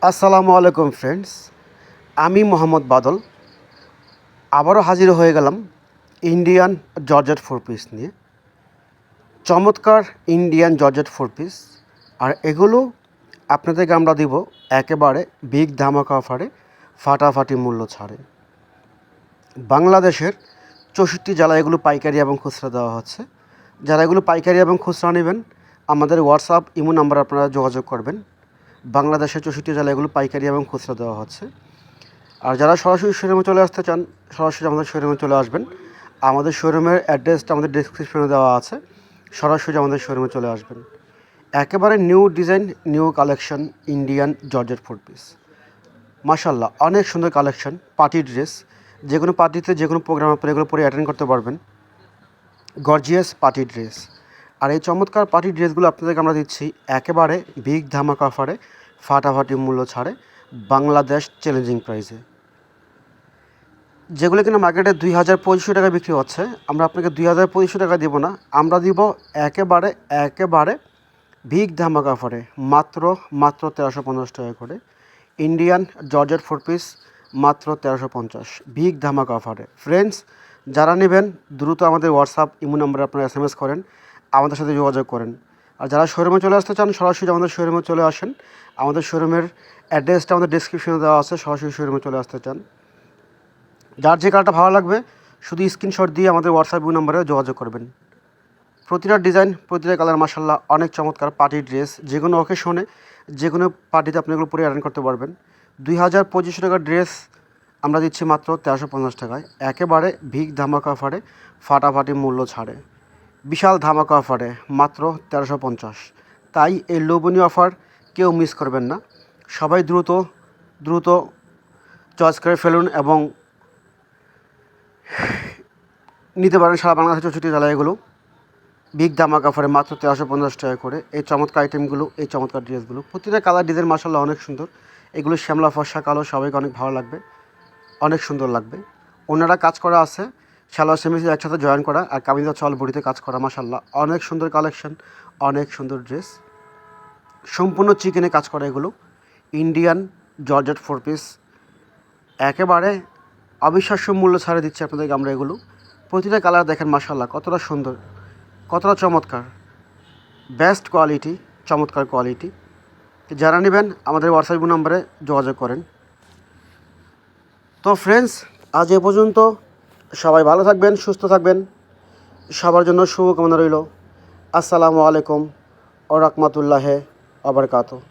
আসসালামু আলাইকুম ফ্রেন্ডস, আমি মোহাম্মদ বাদল আবারও হাজির হয়ে গেলাম ইন্ডিয়ান জর্জেট ফোর পিস নিয়ে। চমৎকার ইন্ডিয়ান জর্জেট ফোর পিস, আর এগুলো আপনাদেরকে আমরা দিব একেবারে বিগ ধামাকা অফারে, ফাটাফাটি মূল্য ছাড়ে। বাংলাদেশের 64 জেলায় এগুলো পাইকারি এবং খুচরা দেওয়া হচ্ছে। যারা এগুলো পাইকারি এবং খুচরা নেবেন, আমাদের হোয়াটসঅ্যাপ ইমো নাম্বারে আপনারা যোগাযোগ করবেন। বাংলাদেশের 64 জেলায় এগুলো পাইকারি এবং খুচরা দেওয়া হচ্ছে। আর যারা সরাসরি শোরুমে চলে আসতে চান, সরাসরি আমাদের শোরুমে চলে আসবেন। আমাদের শোরুমের অ্যাড্রেসটা আমাদের ডেসক্রিপশনে দেওয়া আছে, সরাসরি আমাদের শোরুমে চলে আসবেন। একেবারে new design, new collection Indian georgette four piece, মাশাল্লাহ অনেক সুন্দর কালেকশন। পার্টি ড্রেস, যে কোনো পার্টিতে যে কোনো প্রোগ্রাম আপনি এগুলো পরে অ্যাটেন্ড করতে পারবেন। গর্জিয়াস পার্টি ড্রেস, আর এই চমৎকার পার্টি ড্রেসগুলো আপনাদেরকে আমরা দিচ্ছি একেবারে বিগ ধামাকা অফারে, ফাটাফাটি মূল্য ছাড়ে, বাংলাদেশ চ্যালেঞ্জিং প্রাইসে। যেগুলো কিনা মার্কেটে 2,000-2,500 টাকা বিক্রি হচ্ছে, আমরা আপনাকে 2,000-2,500 টাকা দিব না, আমরা দিব একেবারে বিগ ধামাকা অফারে মাত্র 1,350 টাকা করে। ইন্ডিয়ান জর্জেট ফোর পিস মাত্র 1,350, বিগ ধামাকা অফারে। ফ্রেন্ডস, যারা নেবেন দ্রুত আমাদের হোয়াটসঅ্যাপ ইমো নাম্বারে আপনারা SMS করেন, আমাদের সাথে যোগাযোগ করেন। আর যারা শোরুমে চলে আসতে চান, সরাসরি আমাদের শোরুমে চলে আসেন। আমাদের শোরুমের অ্যাড্রেসটা আমাদের ডিসক্রিপশনে দেওয়া আছে, সরাসরি শোরুমে চলে আসতে চান। যার যে কালারটা ভালো লাগবে শুধু স্ক্রিনশট দিয়ে আমাদের হোয়াটসঅ্যাপ ইমো নাম্বারে যোগাযোগ করবেন। প্রতিটা ডিজাইন, প্রতিটা কালার মাশাল্লাহ অনেক চমৎকার। পার্টি ড্রেস, যে কোনো অকেশনে, যে কোনো পার্টিতে আপনি এগুলো পরে অ্যাটেন্ড করতে পারবেন। 2,000-2,500 টাকার ড্রেস আমরা দিচ্ছি মাত্র 1,350 টাকায়, একেবারে বিগ ধামাকা অফারে, ফাটাফাটি মূল্য ছাড়ে, বিশাল ধামাকা অফারে মাত্র 1,350। তাই এই লোভনীয় অফার কেউ মিস করবেন না। সবাই দ্রুত চয়েস করে ফেলুন এবং নিতে পারেন সারা বাংলাদেশের 64 জেলায় এগুলো বিগ ধামাকা অফারে মাত্র 1,350 টাকা করে। এই চমৎকার আইটেমগুলো, এই চমৎকার ড্রেসগুলো, প্রতিটা কালার ডিজাইন মাশাল্লাহ অনেক সুন্দর। এগুলো শ্যামলা, ফর্সা, কালো সবাইকে অনেক ভালো লাগবে, অনেক সুন্দর লাগবে। ওনারা কাজ করা আছে, সালোয়ার সেমিজ একসাথে জয়েন করা, আর কামিজা চল বডিতে কাজ করা, মাশাল্লাহ অনেক সুন্দর কালেকশন, অনেক সুন্দর ড্রেস, সম্পূর্ণ চিকেনে কাজ করা। এগুলো ইন্ডিয়ান জর্জেট ফোর পিস, একেবারে অবিশ্বাস্য মূল্য ছাড়ে দিচ্ছে আপনাদেরকে আমরা এগুলো। প্রতিটা কালার দেখেন মাশাল্লাহ কতটা সুন্দর, কতটা চমৎকার, বেস্ট কোয়ালিটি, চমৎকার কোয়ালিটি। যারা নেবেন আমাদের হোয়াটসঅ্যাপ নম্বরে যোগাযোগ করেন। তো ফ্রেন্ডস, আজ এ পর্যন্ত। সবাই ভালো থাকবেন, সুস্থ থাকবেন, সবার জন্য শুভকামনা রইল। আসসালামু আলাইকুম ওয়া রাহমাতুল্লাহি ওয়া বারাকাতুহু।